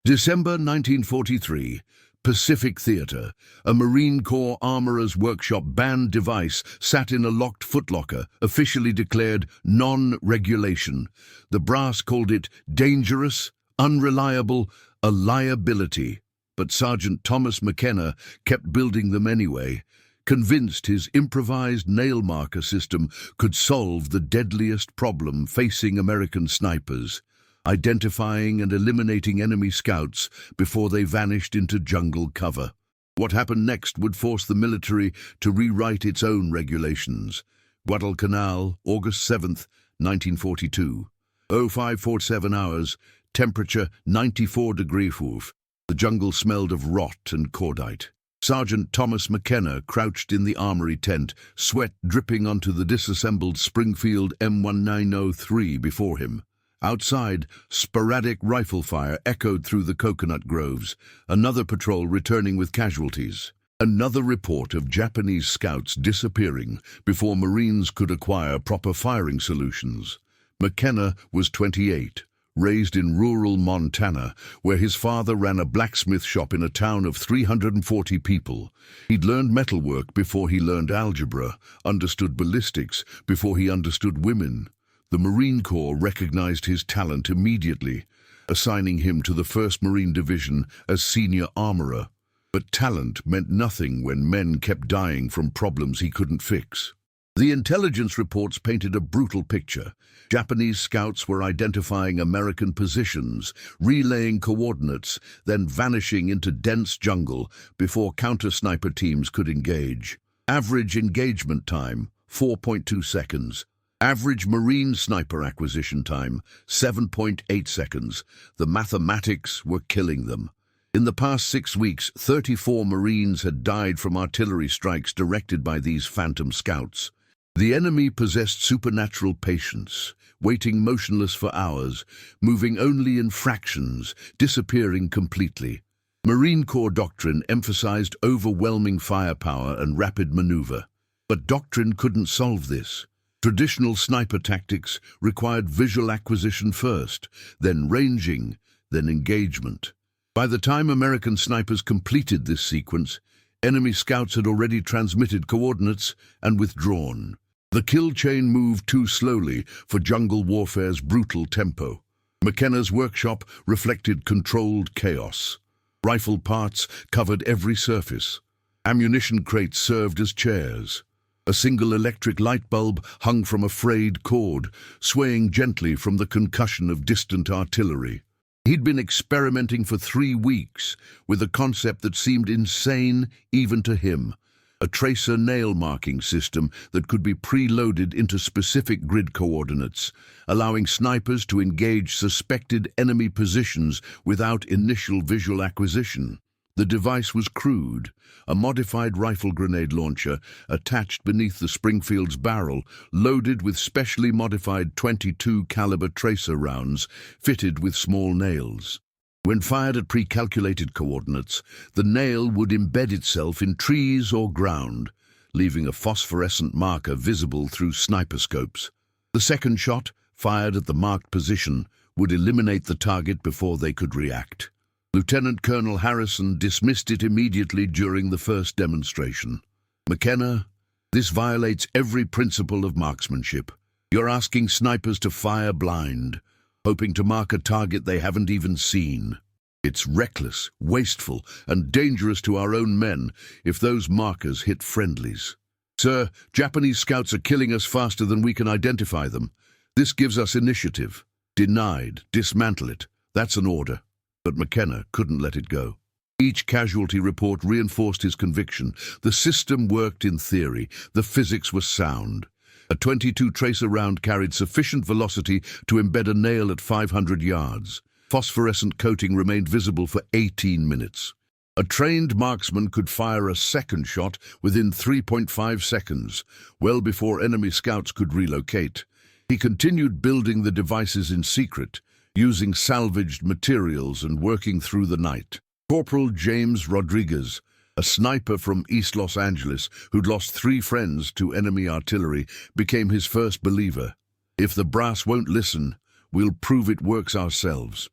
December 1943, Pacific Theater. A Marine Corps Armorer's Workshop banned device sat in a locked footlocker, officially declared non-regulation. The brass called it dangerous, unreliable, a liability. But Sergeant Thomas McKenna kept building them anyway, convinced his improvised nail marker system could solve the deadliest problem facing American snipers: identifying and eliminating enemy scouts before they vanished into jungle cover. What happened next would force the military to rewrite its own regulations. Guadalcanal, August 7th, 1942. 0547 hours, temperature 94 degrees Fahrenheit. The jungle smelled of rot and cordite. Sergeant Thomas McKenna crouched in the armory tent, sweat dripping onto the disassembled Springfield M1903 before him. Outside, sporadic rifle fire echoed through the coconut groves, another patrol returning with casualties. Another report of Japanese scouts disappearing before Marines could acquire proper firing solutions. McKenna was 28, raised in rural Montana, where his father ran a blacksmith shop in a town of 340 people. He'd learned metalwork before he learned algebra, understood ballistics before he understood women. The Marine Corps recognized his talent immediately, assigning him to the 1st Marine Division as senior armorer. But talent meant nothing when men kept dying from problems he couldn't fix. The intelligence reports painted a brutal picture. Japanese scouts were identifying American positions, relaying coordinates, then vanishing into dense jungle before counter-sniper teams could engage. Average engagement time, 4.2 seconds. Average Marine sniper acquisition time, 7.8 seconds. The mathematics were killing them. In the past 6 weeks, 34 Marines had died from artillery strikes directed by these phantom scouts. The enemy possessed supernatural patience, waiting motionless for hours, moving only in fractions, disappearing completely. Marine Corps doctrine emphasized overwhelming firepower and rapid maneuver. But doctrine couldn't solve this. Traditional sniper tactics required visual acquisition first, then ranging, then engagement. By the time American snipers completed this sequence, enemy scouts had already transmitted coordinates and withdrawn. The kill chain moved too slowly for jungle warfare's brutal tempo. McKenna's workshop reflected controlled chaos. Rifle parts covered every surface. Ammunition crates served as chairs. A single electric light bulb hung from a frayed cord, swaying gently from the concussion of distant artillery. He'd been experimenting for 3 weeks with a concept that seemed insane even to him: a tracer nail marking system that could be preloaded into specific grid coordinates, allowing snipers to engage suspected enemy positions without initial visual acquisition. The device was crude, a modified rifle grenade launcher attached beneath the Springfield's barrel, loaded with specially modified .22 caliber tracer rounds fitted with small nails. When fired at pre-calculated coordinates, the nail would embed itself in trees or ground, leaving a phosphorescent marker visible through sniper scopes. The second shot, fired at the marked position, would eliminate the target before they could react. Lieutenant Colonel Harrison dismissed it immediately during the first demonstration. "McKenna, this violates every principle of marksmanship. You're asking snipers to fire blind, hoping to mark a target they haven't even seen. It's reckless, wasteful, and dangerous to our own men if those markers hit friendlies. Sir, Japanese scouts are killing us faster than we can identify them. This gives us initiative. Denied. Dismantle it. That's an order." But McKenna couldn't let it go. Each casualty report reinforced his conviction. The system worked in theory. The physics was sound. A .22 tracer round carried sufficient velocity to embed a nail at 500 yards. Phosphorescent coating remained visible for 18 minutes. A trained marksman could fire a second shot within 3.5 seconds, well before enemy scouts could relocate. He continued building the devices in secret, using salvaged materials and working through the night. Corporal James Rodriguez, a sniper from East Los Angeles who'd lost 3 friends to enemy artillery, became his first believer. "If the brass won't listen, we'll prove it works ourselves."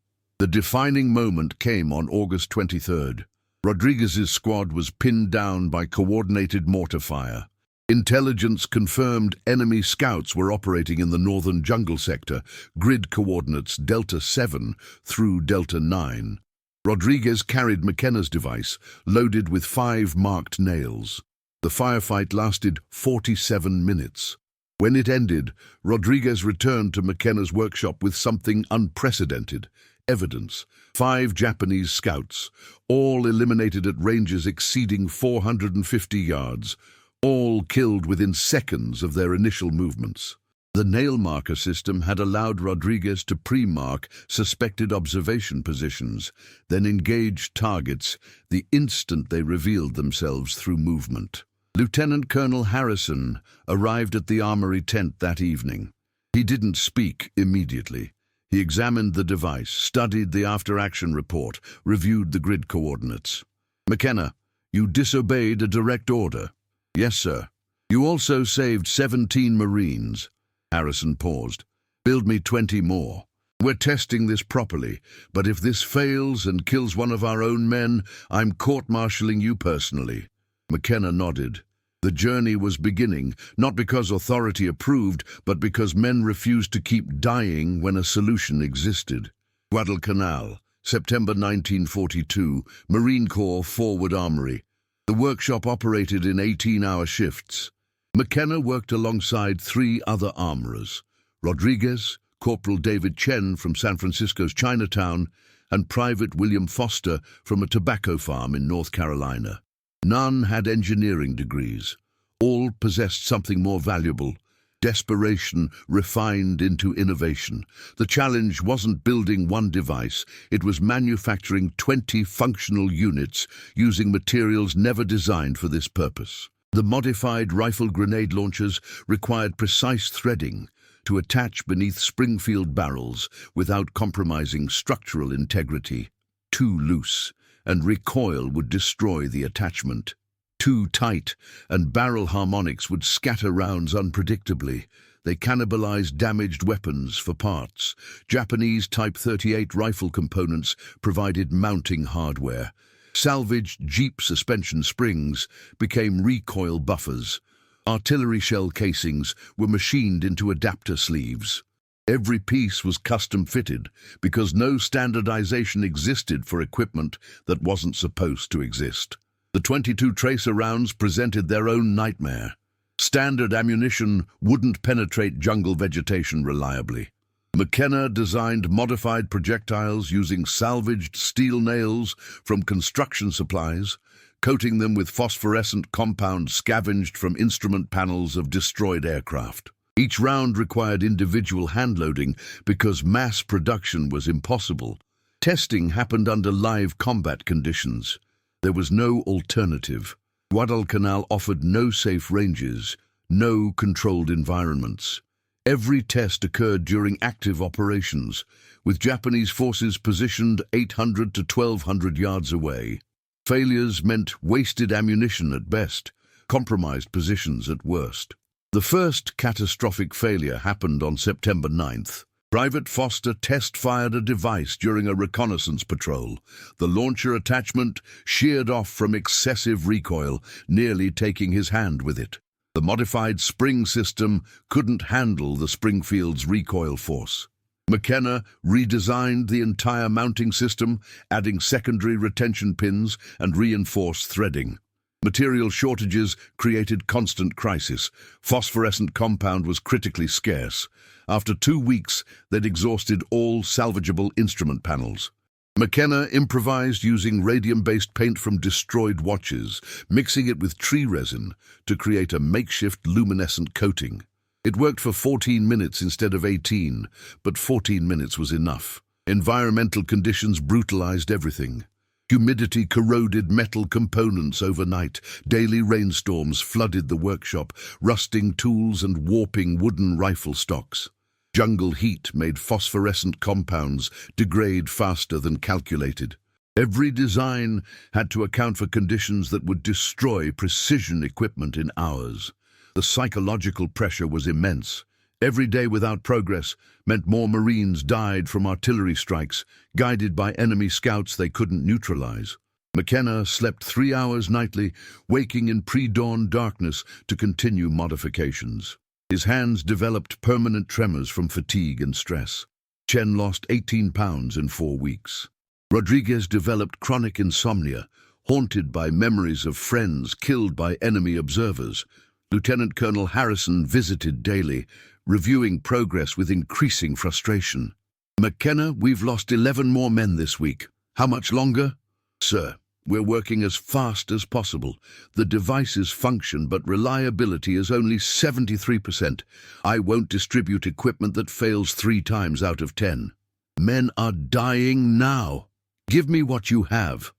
The defining moment came on August 23rd. Rodriguez's squad was pinned down by coordinated mortar fire. Intelligence confirmed enemy scouts were operating in the northern jungle sector, grid coordinates Delta 7 through Delta 9. Rodriguez carried McKenna's device, loaded with 5 marked nails. The firefight lasted 47 minutes. When it ended, Rodriguez returned to McKenna's workshop with something unprecedented: evidence. 5 Japanese scouts, all eliminated at ranges exceeding 450 yards, all killed within seconds of their initial movements. The nail marker system had allowed Rodriguez to pre-mark suspected observation positions, then engage targets the instant they revealed themselves through movement. Lieutenant Colonel Harrison arrived at the armory tent that evening. He didn't speak immediately. He examined the device, studied the after-action report, reviewed the grid coordinates. "McKenna, you disobeyed a direct order." "Yes, sir." "You also saved 17 Marines." Harrison paused. "Build me 20 more. We're testing this properly, but if this fails and kills one of our own men, I'm court-martialing you personally." McKenna nodded. The journey was beginning, not because authority approved, but because men refused to keep dying when a solution existed. Guadalcanal, September 1942, Marine Corps Forward Armory. The workshop operated in 18-hour shifts. McKenna worked alongside 3 other armorers: Rodriguez, Corporal David Chen from San Francisco's Chinatown, and Private William Foster from a tobacco farm in North Carolina. None had engineering degrees. All possessed something more valuable: desperation refined into innovation. The challenge wasn't building one device, it was manufacturing 20 functional units using materials never designed for this purpose. The modified rifle grenade launchers required precise threading to attach beneath Springfield barrels without compromising structural integrity. Too loose, and recoil would destroy the attachment. Too tight, and barrel harmonics would scatter rounds unpredictably. They cannibalized damaged weapons for parts. Japanese Type 38 rifle components provided mounting hardware. Salvaged Jeep suspension springs became recoil buffers. Artillery shell casings were machined into adapter sleeves. Every piece was custom-fitted because no standardization existed for equipment that wasn't supposed to exist. The 22 tracer rounds presented their own nightmare. Standard ammunition wouldn't penetrate jungle vegetation reliably. McKenna designed modified projectiles using salvaged steel nails from construction supplies, coating them with phosphorescent compound scavenged from instrument panels of destroyed aircraft. Each round required individual handloading because mass production was impossible. Testing happened under live combat conditions. There was no alternative. Guadalcanal offered no safe ranges, no controlled environments. Every test occurred during active operations, with Japanese forces positioned 800 to 1,200 yards away. Failures meant wasted ammunition at best, compromised positions at worst. The first catastrophic failure happened on September 9th. Private Foster test-fired a device during a reconnaissance patrol. The launcher attachment sheared off from excessive recoil, nearly taking his hand with it. The modified spring system couldn't handle the Springfield's recoil force. McKenna redesigned the entire mounting system, adding secondary retention pins and reinforced threading. Material shortages created constant crisis. Phosphorescent compound was critically scarce. After 2 weeks, they'd exhausted all salvageable instrument panels. McKenna improvised using radium-based paint from destroyed watches, mixing it with tree resin to create a makeshift luminescent coating. It worked for 14 minutes instead of 18, but 14 minutes was enough. Environmental conditions brutalized everything. Humidity corroded metal components overnight. Daily rainstorms flooded the workshop, rusting tools and warping wooden rifle stocks. Jungle heat made phosphorescent compounds degrade faster than calculated. Every design had to account for conditions that would destroy precision equipment in hours. The psychological pressure was immense. Every day without progress meant more Marines died from artillery strikes, guided by enemy scouts they couldn't neutralize. McKenna slept 3 hours nightly, waking in pre-dawn darkness to continue modifications. His hands developed permanent tremors from fatigue and stress. Chen lost 18 pounds in 4 weeks. Rodriguez developed chronic insomnia, haunted by memories of friends killed by enemy observers. Lieutenant Colonel Harrison visited daily, reviewing progress with increasing frustration. "McKenna, we've lost 11 more men this week. How much longer?" "Sir, we're working as fast as possible. The devices function, but reliability is only 73%. I won't distribute equipment that fails 3 times out of 10. Men are dying now. Give me what you have."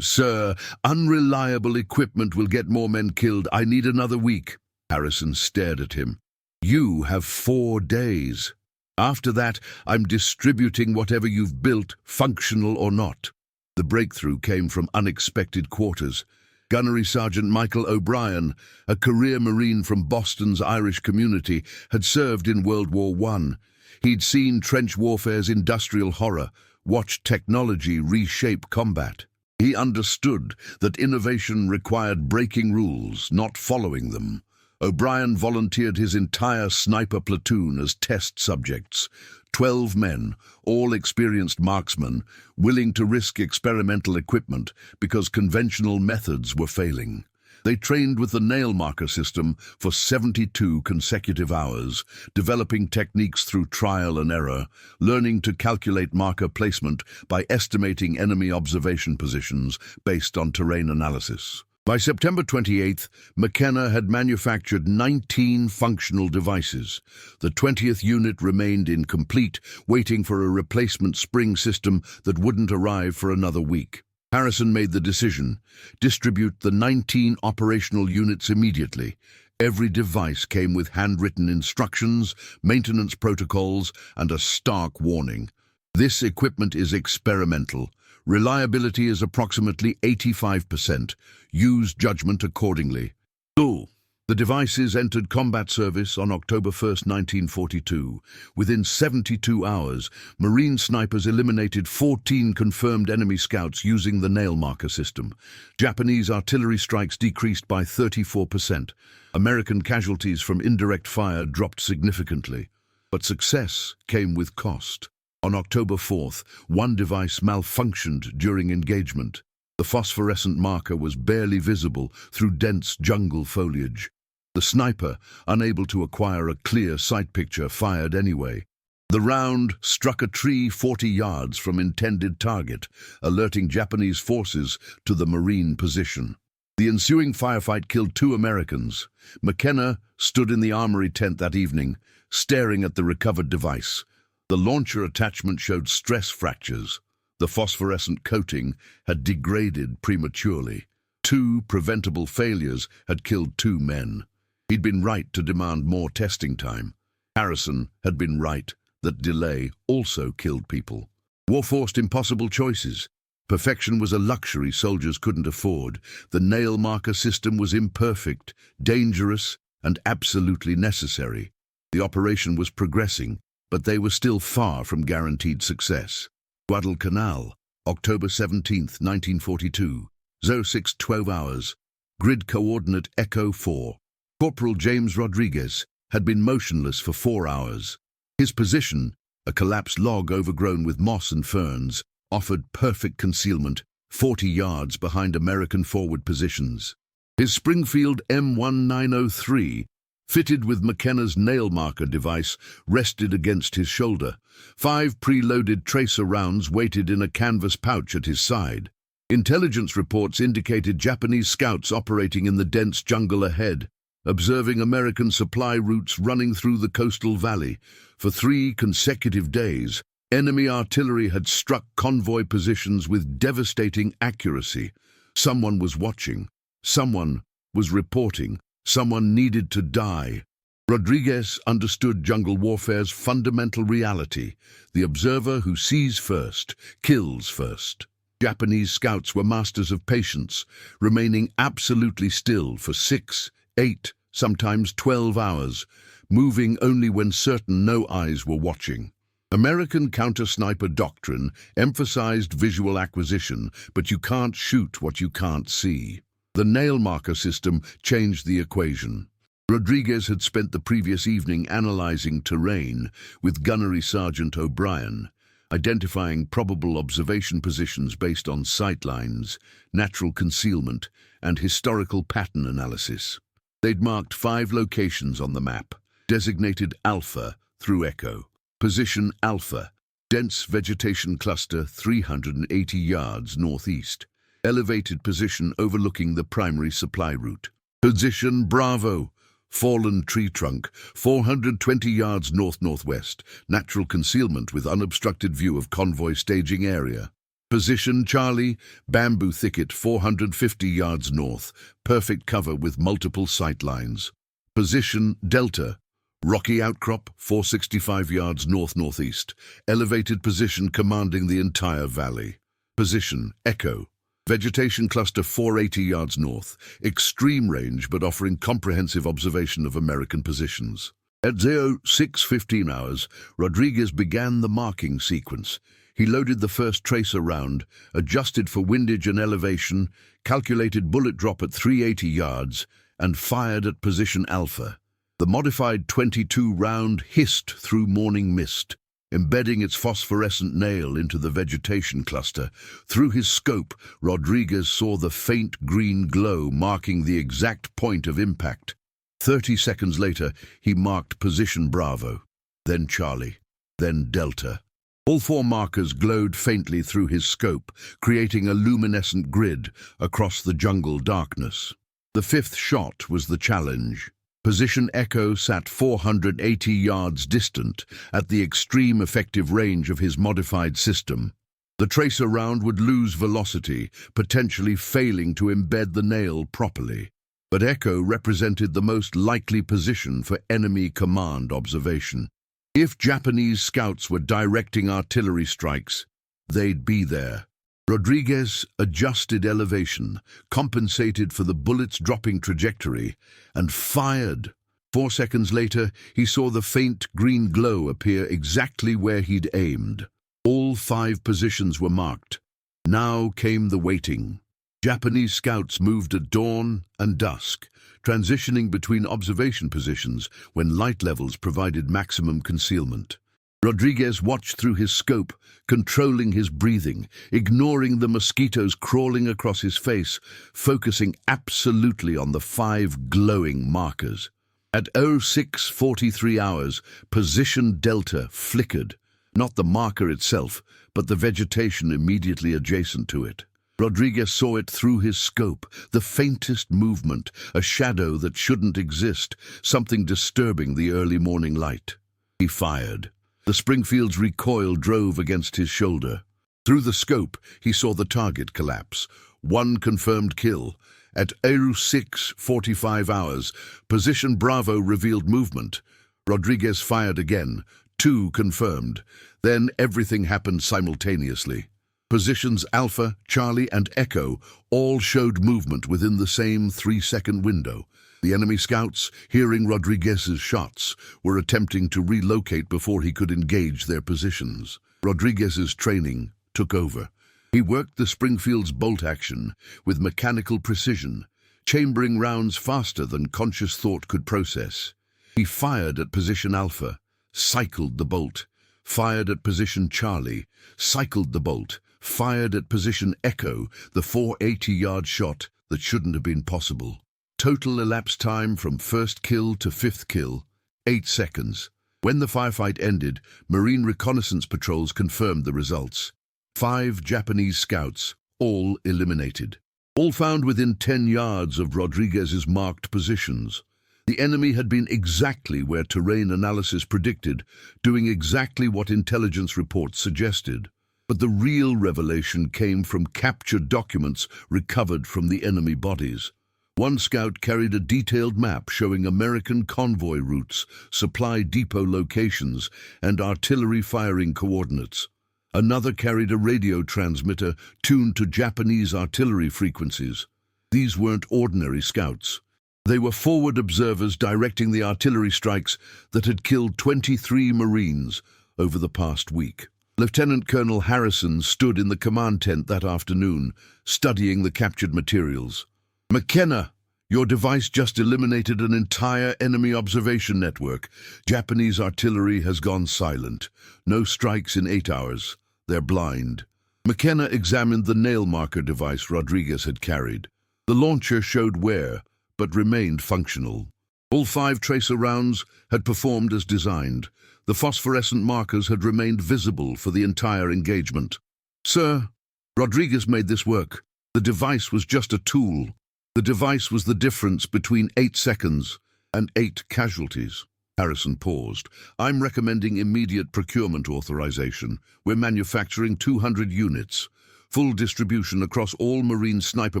Sir, unreliable equipment will get more men killed. I need another week." Harrison stared at him. "You have 4 days. After that, I'm distributing whatever you've built, functional or not." The breakthrough came from unexpected quarters. Gunnery Sergeant Michael O'Brien, a career Marine from Boston's Irish community, had served in World War I. He'd seen trench warfare's industrial horror, watched technology reshape combat. He understood that innovation required breaking rules, not following them. O'Brien volunteered his entire sniper platoon as test subjects. 12 men, all experienced marksmen, willing to risk experimental equipment because conventional methods were failing. They trained with the nail marker system for 72 consecutive hours, developing techniques through trial and error, learning to calculate marker placement by estimating enemy observation positions based on terrain analysis. By September 28th, McKenna had manufactured 19 functional devices. The 20th unit remained incomplete, waiting for a replacement spring system that wouldn't arrive for another week. Harrison made the decision: distribute the 19 operational units immediately. Every device came with handwritten instructions, maintenance protocols, and a stark warning. This equipment is experimental. Reliability is approximately 85%. Use judgment accordingly. 2. The devices entered combat service on October 1, 1942. Within 72 hours, Marine snipers eliminated 14 confirmed enemy scouts using the nail marker system. Japanese artillery strikes decreased by 34%. American casualties from indirect fire dropped significantly. But success came with cost. On October 4th, one device malfunctioned during engagement. The phosphorescent marker was barely visible through dense jungle foliage. The sniper, unable to acquire a clear sight picture, fired anyway. The round struck a tree 40 yards from intended target, alerting Japanese forces to the Marine position. The ensuing firefight killed 2 Americans. McKenna stood in the armory tent that evening, staring at the recovered device. The launcher attachment showed stress fractures. The phosphorescent coating had degraded prematurely. 2 preventable failures had killed 2 men. He'd been right to demand more testing time. Harrison had been right that delay also killed people. War forced impossible choices. Perfection was a luxury soldiers couldn't afford. The nail marker system was imperfect, dangerous, and absolutely necessary. The operation was progressing, but they were still far from guaranteed success. Guadalcanal, October 17, 1942. 06 12 hours. Grid coordinate Echo 4. Corporal James Rodriguez had been motionless for 4 hours. His position, a collapsed log overgrown with moss and ferns, offered perfect concealment 40 yards behind American forward positions. His Springfield M1903, fitted with McKenna's nail marker device, rested against his shoulder. 5 preloaded tracer rounds waited in a canvas pouch at his side. Intelligence reports indicated Japanese scouts operating in the dense jungle ahead, observing American supply routes running through the coastal valley. For 3 consecutive days, enemy artillery had struck convoy positions with devastating accuracy. Someone was watching. Someone was reporting. Someone needed to die. Rodriguez understood jungle warfare's fundamental reality. The observer who sees first, kills first. Japanese scouts were masters of patience, remaining absolutely still for 6, 8, sometimes 12 hours, moving only when certain no eyes were watching. American counter-sniper doctrine emphasized visual acquisition, but you can't shoot what you can't see. The nail marker system changed the equation. Rodriguez had spent the previous evening analyzing terrain with Gunnery Sergeant O'Brien, identifying probable observation positions based on sightlines, natural concealment, and historical pattern analysis. They'd marked 5 locations on the map, designated Alpha through Echo. Position Alpha, dense vegetation cluster 380 yards northeast. Elevated position overlooking the primary supply route. Position Bravo, fallen tree trunk, 420 yards north-northwest. Natural concealment with unobstructed view of convoy staging area. Position Charlie, bamboo thicket 450 yards north. Perfect cover with multiple sight lines. Position Delta, rocky outcrop, 465 yards north-northeast. Elevated position commanding the entire valley. Position Echo, vegetation cluster 480 yards north. Extreme range but offering comprehensive observation of American positions. At 06:15 hours, Rodriguez began the marking sequence. He loaded the first tracer round, adjusted for windage and elevation, calculated bullet drop at 380 yards, and fired at position Alpha. The modified 22 round hissed through morning mist, embedding its phosphorescent nail into the vegetation cluster. Through his scope, Rodriguez saw the faint green glow marking the exact point of impact. 30 seconds later, he marked position Bravo, then Charlie, then Delta. All 4 markers glowed faintly through his scope, creating a luminescent grid across the jungle darkness. The 5th shot was the challenge. Position Echo sat 480 yards distant, at the extreme effective range of his modified system. The tracer round would lose velocity, potentially failing to embed the nail properly. But Echo represented the most likely position for enemy command observation. If Japanese scouts were directing artillery strikes, they'd be there. Rodriguez adjusted elevation, compensated for the bullet's dropping trajectory, and fired. 4 seconds later, he saw the faint green glow appear exactly where he'd aimed. All 5 positions were marked. Now came the waiting. Japanese scouts moved at dawn and dusk, transitioning between observation positions when light levels provided maximum concealment. Rodriguez watched through his scope, controlling his breathing, ignoring the mosquitoes crawling across his face, focusing absolutely on the 5 glowing markers. At 06:43 hours, position Delta flickered, not the marker itself, but the vegetation immediately adjacent to it. Rodriguez saw it through his scope, the faintest movement, a shadow that shouldn't exist, something disturbing the early morning light. He fired. The Springfield's recoil drove against his shoulder. Through the scope, he saw the target collapse. 1 confirmed kill. At 06:45 hours, position Bravo revealed movement. Rodriguez fired again. 2 confirmed. Then everything happened simultaneously. Positions Alpha, Charlie, and Echo all showed movement within the same 3-second window. The enemy scouts, hearing Rodriguez's shots, were attempting to relocate before he could engage their positions. Rodriguez's training took over. He worked the Springfield's bolt action with mechanical precision, chambering rounds faster than conscious thought could process. He fired at position Alpha, cycled the bolt, fired at position Charlie, cycled the bolt, fired at position Echo, the 480-yard shot that shouldn't have been possible. Total elapsed time from first kill to 5th kill, 8 seconds. When the firefight ended, Marine reconnaissance patrols confirmed the results. 5 Japanese scouts, all eliminated. All found within 10 yards of Rodriguez's marked positions. The enemy had been exactly where terrain analysis predicted, doing exactly what intelligence reports suggested. But the real revelation came from captured documents recovered from the enemy bodies. 1 scout carried a detailed map showing American convoy routes, supply depot locations, and artillery firing coordinates. Another carried a radio transmitter tuned to Japanese artillery frequencies. These weren't ordinary scouts. They were forward observers directing the artillery strikes that had killed 23 Marines over the past week. Lieutenant Colonel Harrison stood in the command tent that afternoon, studying the captured materials. "McKenna, your device just eliminated an entire enemy observation network. Japanese artillery has gone silent. No strikes in 8 hours. They're blind." McKenna examined the nail marker device Rodriguez had carried. The launcher showed wear, but remained functional. All 5 tracer rounds had performed as designed. The phosphorescent markers had remained visible for the entire engagement. "Sir, Rodriguez made this work. The device was just a tool. The device was the difference between 8 seconds and 8 casualties." Harrison paused. "I'm recommending immediate procurement authorization. We're manufacturing 200 units. Full distribution across all Marine sniper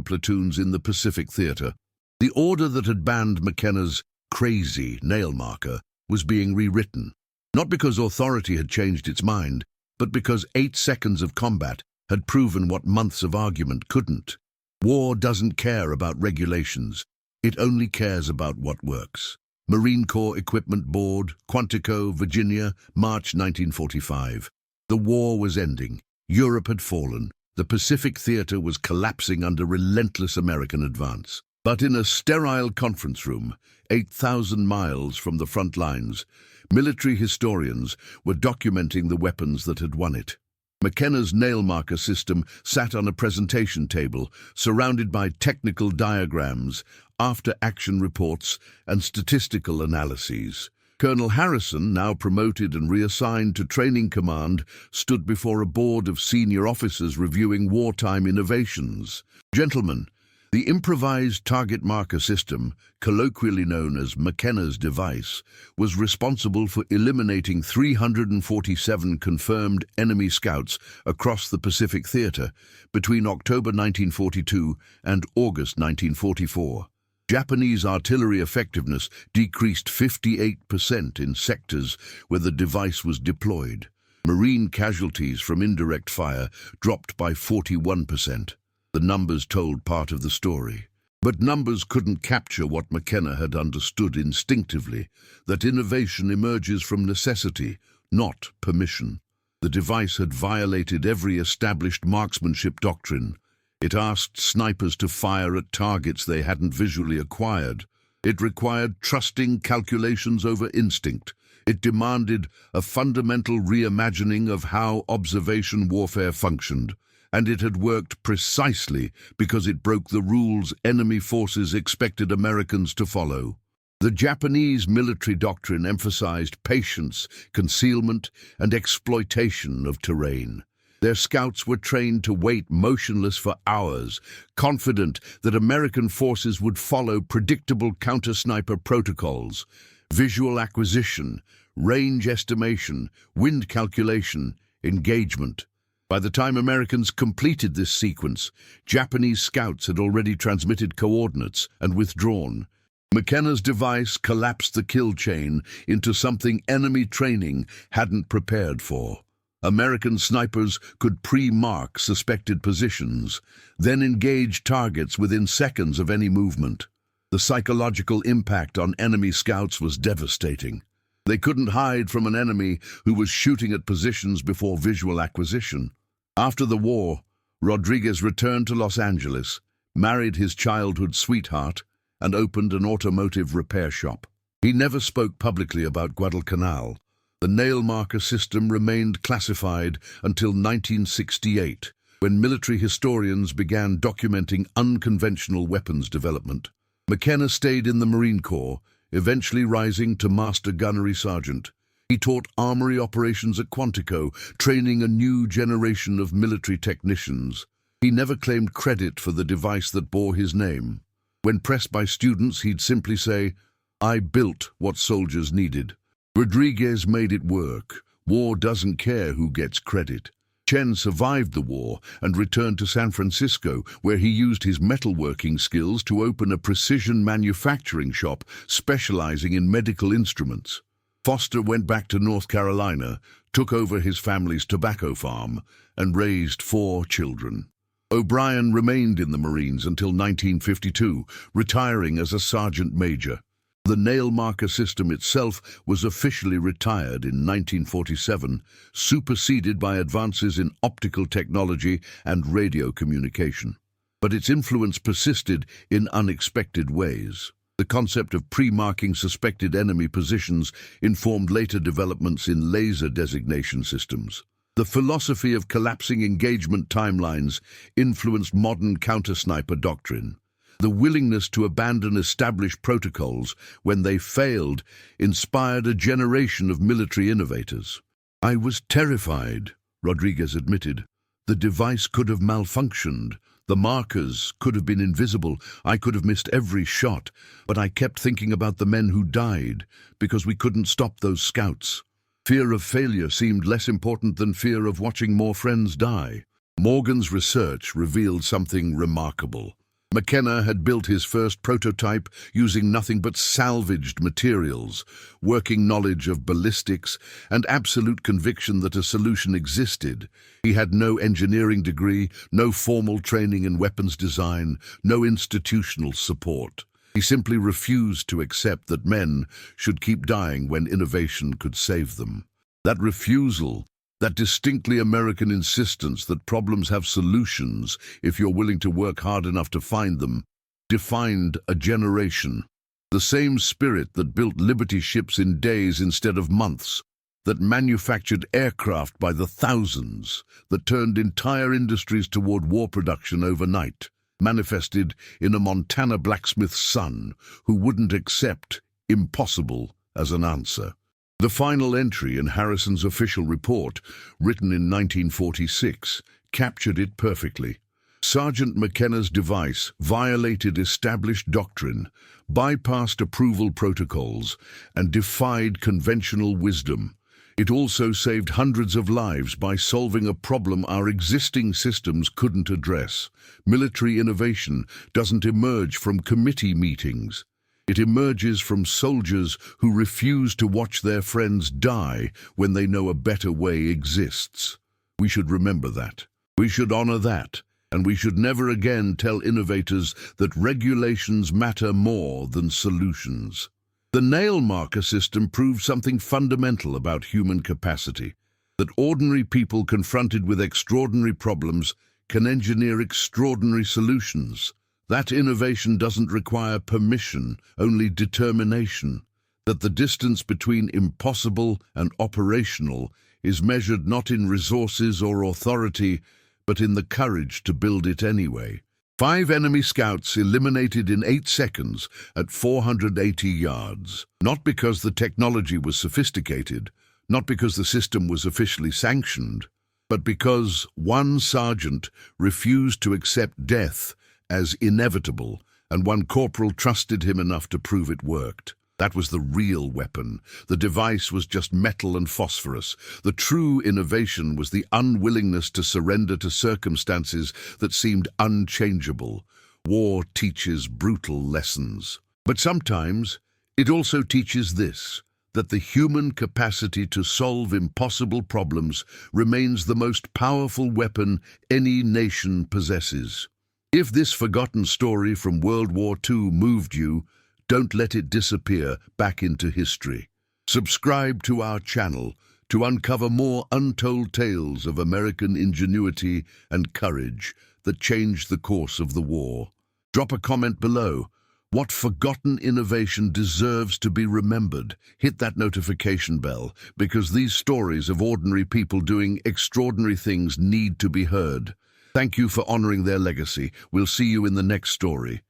platoons in the Pacific Theater." The order that had banned McKenna's crazy nail marker was being rewritten. Not because authority had changed its mind, but because 8 seconds of combat had proven what months of argument couldn't. War doesn't care about regulations. It only cares about what works. Marine Corps Equipment Board, Quantico, Virginia, March 1945. The war was ending. Europe had fallen. The Pacific Theater was collapsing under relentless American advance. But in a sterile conference room, 8,000 miles from the front lines, military historians were documenting the weapons that had won it. McKenna's nail marker system sat on a presentation table, surrounded by technical diagrams, after-action reports, and statistical analyses. Colonel Harrison, now promoted and reassigned to training command, stood before a board of senior officers reviewing wartime innovations. "Gentlemen, the improvised target marker system, colloquially known as McKenna's device, was responsible for eliminating 347 confirmed enemy scouts across the Pacific Theater between October 1942 and August 1944. Japanese artillery effectiveness decreased 58% in sectors where the device was deployed. Marine casualties from indirect fire dropped by 41%. The numbers told part of the story. But numbers couldn't capture what McKenna had understood instinctively, that innovation emerges from necessity, not permission. The device had violated every established marksmanship doctrine. It asked snipers to fire at targets they hadn't visually acquired. It required trusting calculations over instinct. It demanded a fundamental reimagining of how observation warfare functioned. And it had worked precisely because it broke the rules enemy forces expected Americans to follow. The Japanese military doctrine emphasized patience, concealment, and exploitation of terrain. Their scouts were trained to wait motionless for hours, confident that American forces would follow predictable counter-sniper protocols: visual acquisition, range estimation, wind calculation, engagement. By the time Americans completed this sequence, Japanese scouts had already transmitted coordinates and withdrawn. McKenna's device collapsed the kill chain into something enemy training hadn't prepared for. American snipers could pre-mark suspected positions, then engage targets within seconds of any movement. The psychological impact on enemy scouts was devastating. They couldn't hide from an enemy who was shooting at positions before visual acquisition. After the war, Rodriguez returned to Los Angeles, married his childhood sweetheart, and opened an automotive repair shop. He never spoke publicly about Guadalcanal. The nail marker system remained classified until 1968, when military historians began documenting unconventional weapons development. McKenna stayed in the Marine Corps, eventually rising to Master Gunnery Sergeant. He taught armory operations at Quantico, training a new generation of military technicians. He never claimed credit for the device that bore his name. When pressed by students, he'd simply say, "I built what soldiers needed." Rodriguez made it work. War doesn't care who gets credit. Chen survived the war and returned to San Francisco, where he used his metalworking skills to open a precision manufacturing shop specializing in medical instruments. Foster went back to North Carolina, took over his family's tobacco farm, and raised 4 children. O'Brien remained in the Marines until 1952, retiring as a sergeant major. The nail marker system itself was officially retired in 1947, superseded by advances in optical technology and radio communication. But its influence persisted in unexpected ways. The concept of pre-marking suspected enemy positions informed later developments in laser designation systems. The philosophy of collapsing engagement timelines influenced modern counter-sniper doctrine. The willingness to abandon established protocols when they failed inspired a generation of military innovators. "I was terrified," Rodriguez admitted. "The device could have malfunctioned. The markers could have been invisible. I could have missed every shot, but I kept thinking about the men who died because we couldn't stop those scouts." Fear of failure seemed less important than fear of watching more friends die. Morgan's research revealed something remarkable. McKenna had built his first prototype using nothing but salvaged materials, working knowledge of ballistics, and absolute conviction that a solution existed. He had no engineering degree, no formal training in weapons design, no institutional support. He simply refused to accept that men should keep dying when innovation could save them. That refusal, that distinctly American insistence that problems have solutions if you're willing to work hard enough to find them, defined a generation. The same spirit that built Liberty ships in days instead of months, that manufactured aircraft by the thousands, that turned entire industries toward war production overnight, manifested in a Montana blacksmith's son who wouldn't accept impossible as an answer. The final entry in Harrison's official report, written in 1946, captured it perfectly. Sergeant McKenna's device violated established doctrine, bypassed approval protocols, and defied conventional wisdom. It also saved hundreds of lives by solving a problem our existing systems couldn't address. Military innovation doesn't emerge from committee meetings. It emerges from soldiers who refuse to watch their friends die when they know a better way exists. We should remember that. We should honor that. And we should never again tell innovators that regulations matter more than solutions. The nail marker system proved something fundamental about human capacity, that ordinary people confronted with extraordinary problems can engineer extraordinary solutions. That innovation doesn't require permission, only determination. That the distance between impossible and operational is measured not in resources or authority, but in the courage to build it anyway. 5 enemy scouts eliminated in 8 seconds at 480 yards. Not because the technology was sophisticated, not because the system was officially sanctioned, but because one sergeant refused to accept death as inevitable, and one corporal trusted him enough to prove it worked. That was the real weapon. The device was just metal and phosphorus. The true innovation was the unwillingness to surrender to circumstances that seemed unchangeable. War teaches brutal lessons. But sometimes it also teaches this, that the human capacity to solve impossible problems remains the most powerful weapon any nation possesses. If this forgotten story from World War II moved you, don't let it disappear back into history. Subscribe to our channel to uncover more untold tales of American ingenuity and courage that changed the course of the war. Drop a comment below. What forgotten innovation deserves to be remembered? Hit that notification bell, because these stories of ordinary people doing extraordinary things need to be heard. Thank you for honoring their legacy. We'll see you in the next story.